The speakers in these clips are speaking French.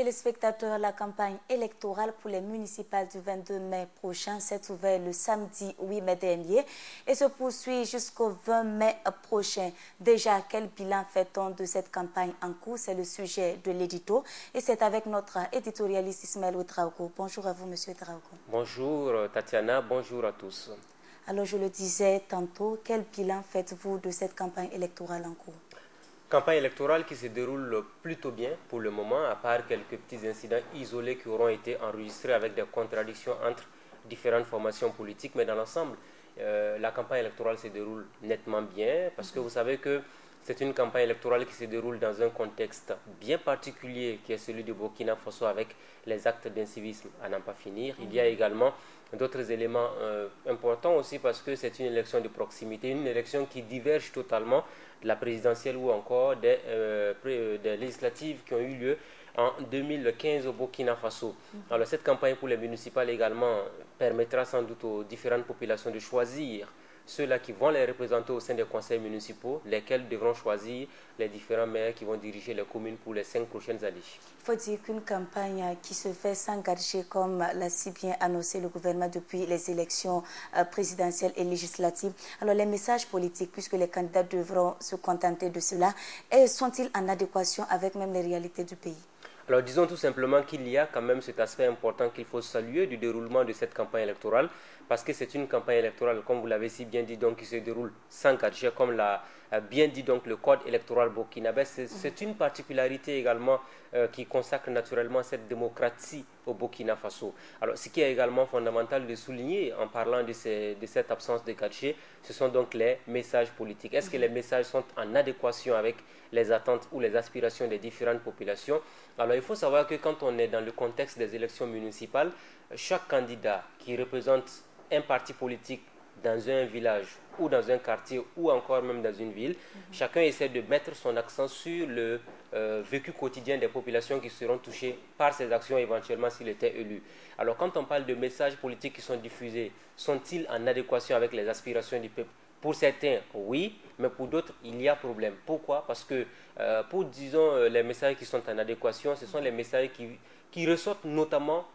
téléspectateurs, la campagne électorale pour les municipales du 22 mai prochain s'est ouverte le samedi 8 mai dernier et se poursuit jusqu'au 20 mai prochain. Déjà, quel bilan fait-on de cette campagne en cours? C'est le sujet de l'édito et c'est avec notre éditorialiste Ismaël Ouedraogo. Bonjour à vous, monsieur Ouedraogo. Bonjour Tatiana, bonjour à tous. Alors, je le disais tantôt, quel bilan faites-vous de cette campagne électorale en cours? Campagne électorale qui se déroule plutôt bien pour le moment, à part quelques petits incidents isolés qui auront été enregistrés avec des contradictions entre différentes formations politiques, mais dans l'ensemble, la campagne électorale se déroule nettement bien, parce que vous savez que c'est une campagne électorale qui se déroule dans un contexte bien particulier qui est celui du Burkina Faso avec les actes d'incivisme à n'en pas finir. Il y a également d'autres éléments importants aussi parce que c'est une élection de proximité, une élection qui diverge totalement de la présidentielle ou encore des législatives qui ont eu lieu en 2015 au Burkina Faso. Alors cette campagne pour les municipales également permettra sans doute aux différentes populations de choisir ceux-là qui vont les représenter au sein des conseils municipaux, lesquels devront choisir les différents maires qui vont diriger les communes pour les 5 prochaines années. Il faut dire qu'une campagne qui se fait sans gadget, comme l'a si bien annoncé le gouvernement depuis les élections présidentielles et législatives. Alors les messages politiques, puisque les candidats devront se contenter de cela, sont-ils en adéquation avec même les réalités du pays? Alors disons tout simplement qu'il y a quand même cet aspect important qu'il faut saluer du déroulement de cette campagne électorale, parce que c'est une campagne électorale, comme vous l'avez si bien dit, donc, qui se déroule sans gadget, comme l'a bien dit donc le code électoral burkinabé. C'est une particularité également qui consacre naturellement cette démocratie au Burkina Faso. Alors ce qui est également fondamental de souligner en parlant de cette absence de gadget, ce sont donc les messages politiques. Est-ce que les messages sont en adéquation avec les attentes ou les aspirations des différentes populations? Alors il faut savoir que quand on est dans le contexte des élections municipales, chaque candidat qui représente un parti politique dans un village ou dans un quartier ou encore même dans une ville, chacun essaie de mettre son accent sur le vécu quotidien des populations qui seront touchées par ces actions éventuellement s'il était élu. Alors quand on parle de messages politiques qui sont diffusés, sont-ils en adéquation avec les aspirations du peuple? Pour certains, oui, mais pour d'autres, il y a problème. Pourquoi? Parce que pour, disons, les messages qui sont en adéquation, ce sont les messages qui ressortent notamment,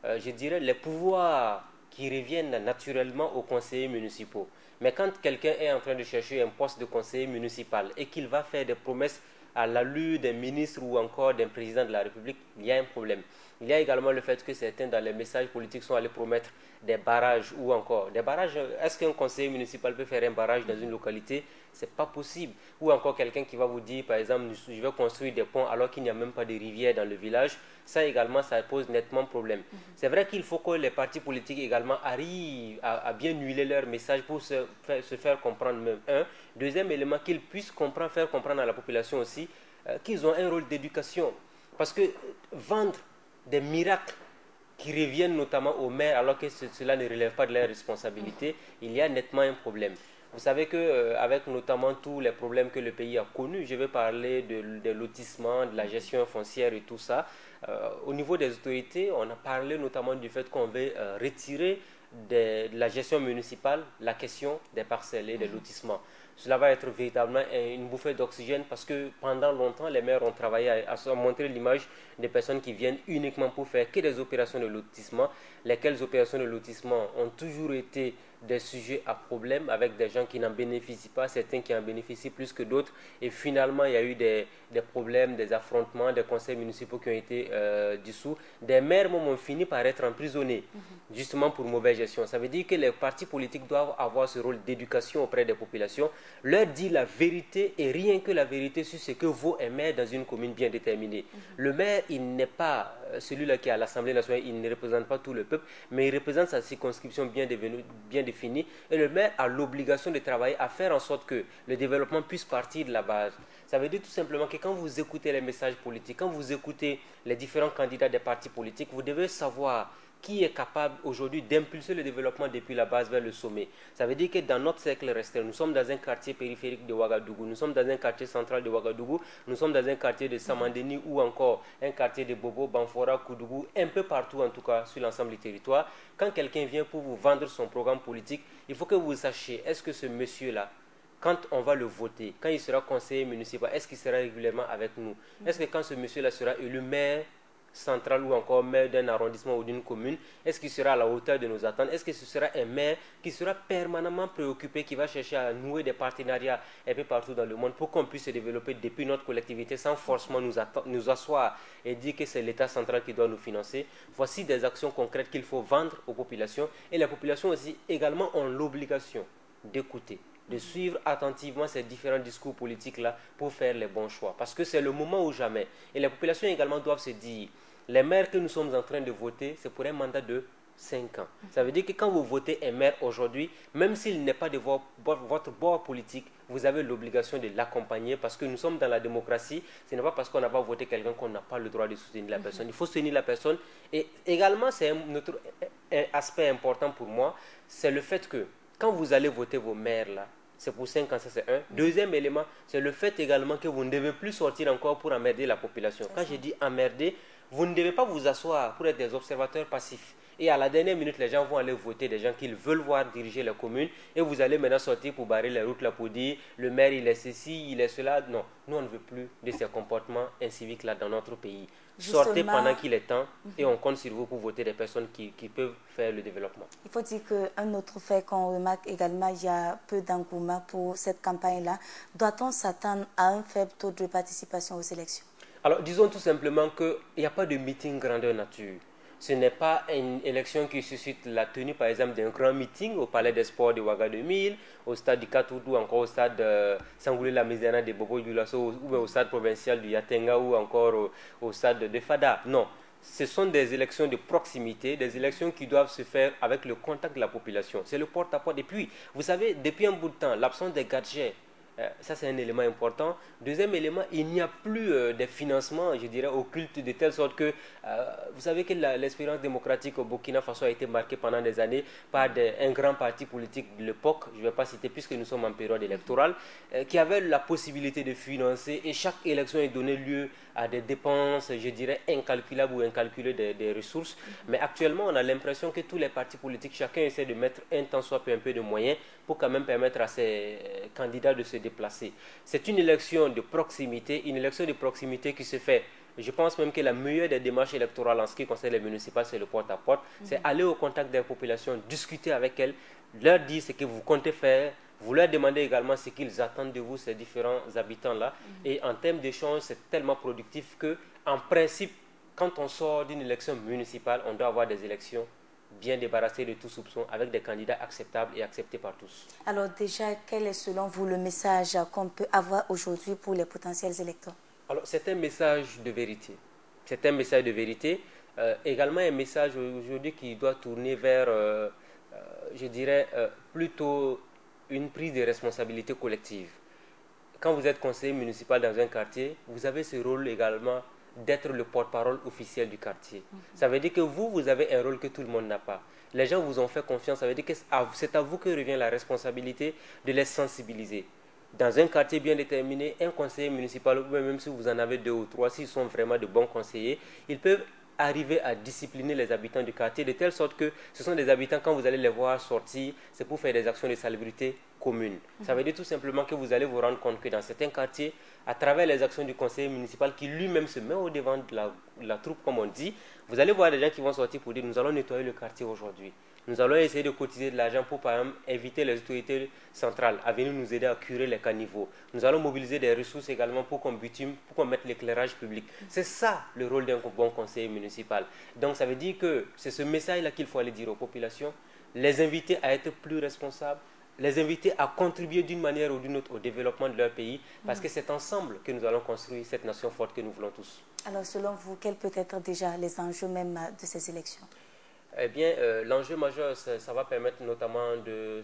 je dirais, les pouvoirs qui reviennent naturellement aux conseillers municipaux. Mais quand quelqu'un est en train de chercher un poste de conseiller municipal et qu'il va faire des promesses à l'allure d'un ministre ou encore d'un président de la République, il y a un problème. Il y a également le fait que certains dans les messages politiques sont allés promettre des barrages ou encore des barrages. Est-ce qu'un conseiller municipal peut faire un barrage dans une localité? C'est pas possible. Ou encore quelqu'un qui va vous dire, par exemple, je vais construire des ponts alors qu'il n'y a même pas de rivière dans le village. Ça également, ça pose nettement problème. C'est vrai qu'il faut que les partis politiques également arrivent à bien huiler leur message pour se faire comprendre même. Un. Deuxième élément, qu'ils puissent faire comprendre à la population aussi qu'ils ont un rôle d'éducation. Parce que vendre des miracles qui reviennent notamment aux maires alors que cela ne relève pas de leur responsabilité, il y a nettement un problème. Vous savez qu'avec notamment tous les problèmes que le pays a connus, je vais parler des lotissements, de la gestion foncière et tout ça, au niveau des autorités, on a parlé notamment du fait qu'on veut retirer de la gestion municipale la question des parcelles et des lotissements. Cela va être véritablement une bouffée d'oxygène parce que pendant longtemps, les maires ont travaillé à montrer l'image des personnes qui viennent uniquement pour faire que des opérations de lotissement, lesquelles opérations de lotissement ont toujours été des sujets à problème avec des gens qui n'en bénéficient pas, certains qui en bénéficient plus que d'autres. Et finalement, il y a eu des problèmes, des affrontements, des conseils municipaux qui ont été dissous. Des maires même ont fini par être emprisonnés, justement pour mauvaise gestion. Ça veut dire que les partis politiques doivent avoir ce rôle d'éducation auprès des populations, leur dire la vérité et rien que la vérité sur ce que vaut un maire dans une commune bien déterminée. Le maire, il n'est pas celui-là qui est à l'Assemblée nationale, il ne représente pas tout le peuple, mais il représente sa circonscription bien définie. Et le maire a l'obligation de travailler à faire en sorte que le développement puisse partir de la base. Ça veut dire tout simplement que quand vous écoutez les messages politiques, quand vous écoutez les différents candidats des partis politiques, vous devez savoir qui est capable aujourd'hui d'impulser le développement depuis la base vers le sommet. Ça veut dire que dans notre cercle restreint, nous sommes dans un quartier périphérique de Ouagadougou, nous sommes dans un quartier central de Ouagadougou, nous sommes dans un quartier de Samandeni ou encore un quartier de Bobo, Banfora, Koudougou, un peu partout en tout cas sur l'ensemble du territoire. Quand quelqu'un vient pour vous vendre son programme politique, il faut que vous sachiez, est-ce que ce monsieur-là, quand on va le voter, quand il sera conseiller municipal, est-ce qu'il sera régulièrement avec nous? Est-ce que quand ce monsieur-là sera élu maire, central ou encore maire d'un arrondissement ou d'une commune, est-ce qu'il sera à la hauteur de nos attentes? Est-ce que ce sera un maire qui sera permanemment préoccupé, qui va chercher à nouer des partenariats un peu partout dans le monde pour qu'on puisse se développer depuis notre collectivité sans forcément nous asseoir et dire que c'est l'État central qui doit nous financer? Voici des actions concrètes qu'il faut vendre aux populations, et les populations aussi également ont l'obligation d'écouter, de suivre attentivement ces différents discours politiques-là pour faire les bons choix. Parce que c'est le moment ou jamais. Et les populations également doivent se dire, les maires que nous sommes en train de voter, c'est pour un mandat de 5 ans. Ça veut dire que quand vous votez un maire aujourd'hui, même s'il n'est pas de votre bord politique, vous avez l'obligation de l'accompagner, parce que nous sommes dans la démocratie. Ce n'est pas parce qu'on n'a pas voté quelqu'un qu'on n'a pas le droit de soutenir la personne. Il faut soutenir la personne. Et également, c'est un aspect important pour moi, c'est le fait que quand vous allez voter vos maires là, c'est pour 5 ans, ça c'est un. Deuxième élément, c'est le fait également que vous ne devez plus sortir encore pour emmerder la population. Quand je dis emmerder, vous ne devez pas vous asseoir pour être des observateurs passifs. Et à la dernière minute, les gens vont aller voter des gens qu'ils veulent voir diriger la commune. Et vous allez maintenant sortir pour barrer les routes là, pour dire le maire il est ceci, il est cela. Non, nous on ne veut plus de ces comportements inciviques là dans notre pays. Justement, sortez pendant qu'il est temps et on compte sur vous pour voter des personnes qui peuvent faire le développement. Il faut dire qu'un autre fait qu'on remarque également, il y a peu d'engouement pour cette campagne-là. Doit-on s'attendre à un faible taux de participation aux élections? Alors, disons tout simplement qu'il n'y a pas de meeting grandeur nature. Ce n'est pas une élection qui suscite la tenue, par exemple, d'un grand meeting au Palais des Sports de Ouagadougou, au stade du Katoudou, encore au stade Sangoulé-la-Misérana de Bobo-Dioulasso, ou au stade provincial du Yatenga, ou encore au stade de Fada. Non, ce sont des élections de proximité, des élections qui doivent se faire avec le contact de la population. C'est le porte-à-porte. Et puis, vous savez, depuis un bout de temps, l'absence des gadgets, ça c'est un élément important. Deuxième élément, il n'y a plus de financement, je dirais, occulte, de telle sorte que, vous savez que l'expérience démocratique au Burkina Faso a été marquée pendant des années par un grand parti politique de l'époque, je ne vais pas citer puisque nous sommes en période électorale, qui avait la possibilité de financer, et chaque élection est donnée lieu à des dépenses, je dirais, incalculables ou incalculées des ressources. Mais actuellement, on a l'impression que tous les partis politiques, chacun essaie de mettre un tant soit peu un peu de moyens pour quand même permettre à ses candidats de se déplacer. C'est une élection de proximité qui se fait. Je pense même que la meilleure des démarches électorales en ce qui concerne les municipales, c'est le porte-à-porte. C'est aller au contact des populations, discuter avec elles, leur dire ce que vous comptez faire. Vous leur demandez également ce qu'ils attendent de vous, ces différents habitants-là. Et en termes d'échange, c'est tellement productif que, en principe, quand on sort d'une élection municipale, on doit avoir des élections bien débarrassées de tout soupçon, avec des candidats acceptables et acceptés par tous. Alors déjà, quel est selon vous le message qu'on peut avoir aujourd'hui pour les potentiels électeurs? Alors, c'est un message de vérité. C'est un message de vérité. Également un message aujourd'hui qui doit tourner vers, je dirais, plutôt une prise de responsabilité collective. Quand vous êtes conseiller municipal dans un quartier, vous avez ce rôle également d'être le porte-parole officiel du quartier. Ça veut dire que vous avez un rôle que tout le monde n'a pas. Les gens vous ont fait confiance, ça veut dire que c'est à vous que revient la responsabilité de les sensibiliser. Dans un quartier bien déterminé, un conseiller municipal, même si vous en avez 2 ou 3, s'ils sont vraiment de bons conseillers, ils peuvent arriver à discipliner les habitants du quartier de telle sorte que ce sont des habitants, quand vous allez les voir sortir, c'est pour faire des actions de salubrité commune. Ça veut dire tout simplement que vous allez vous rendre compte que dans certains quartiers, à travers les actions du conseiller municipal qui lui-même se met au devant de la troupe, comme on dit, vous allez voir des gens qui vont sortir pour dire nous allons nettoyer le quartier aujourd'hui. Nous allons essayer de cotiser de l'argent pour, par exemple, inviter les autorités centrales à venir nous aider à curer les caniveaux. Nous allons mobiliser des ressources également pour qu'on bitume, pour qu'on mette l'éclairage public. C'est ça le rôle d'un bon conseiller municipal. Donc ça veut dire que c'est ce message-là qu'il faut aller dire aux populations, les inviter à être plus responsables, les inviter à contribuer d'une manière ou d'une autre au développement de leur pays, parce que c'est ensemble que nous allons construire cette nation forte que nous voulons tous. Alors selon vous, quels peuvent être déjà les enjeux même de ces élections? Eh bien, l'enjeu majeur, ça va permettre notamment de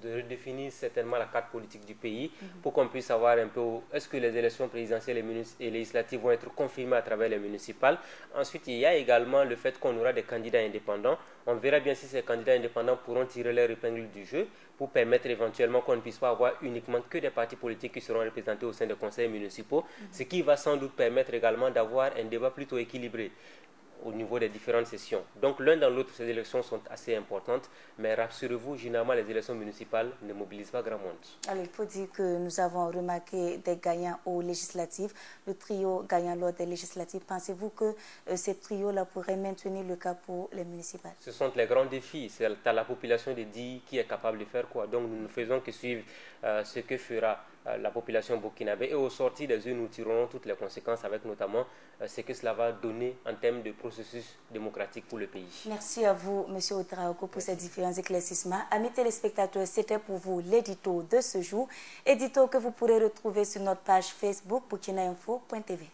redéfinir certainement la carte politique du pays pour qu'on puisse savoir un peu est-ce que les élections présidentielles et législatives vont être confirmées à travers les municipales. Ensuite, il y a également le fait qu'on aura des candidats indépendants. On verra bien si ces candidats indépendants pourront tirer leur épingle du jeu pour permettre éventuellement qu'on ne puisse pas avoir uniquement que des partis politiques qui seront représentés au sein des conseils municipaux, ce qui va sans doute permettre également d'avoir un débat plutôt équilibré. au niveau des différentes sessions. Donc l'un dans l'autre, ces élections sont assez importantes, mais rassurez-vous, généralement les élections municipales ne mobilisent pas grand monde. Alors il faut dire que nous avons remarqué des gagnants aux législatives, le trio gagnant lors des législatives. Pensez-vous que ces trios-là pourraient maintenir le cas pour les municipales? Ce sont les grands défis, c'est à la population de dire qui est capable de faire quoi. Donc nous ne faisons que suivre ce que fera la population burkinabé et au sortir des urnes, nous tirerons toutes les conséquences avec notamment ce que cela va donner en termes de processus démocratique pour le pays. Merci à vous, M. Ouedraogo, pour ces différents éclaircissements. Amis téléspectateurs, c'était pour vous l'édito de ce jour, édito que vous pourrez retrouver sur notre page Facebook burkinainfo.tv.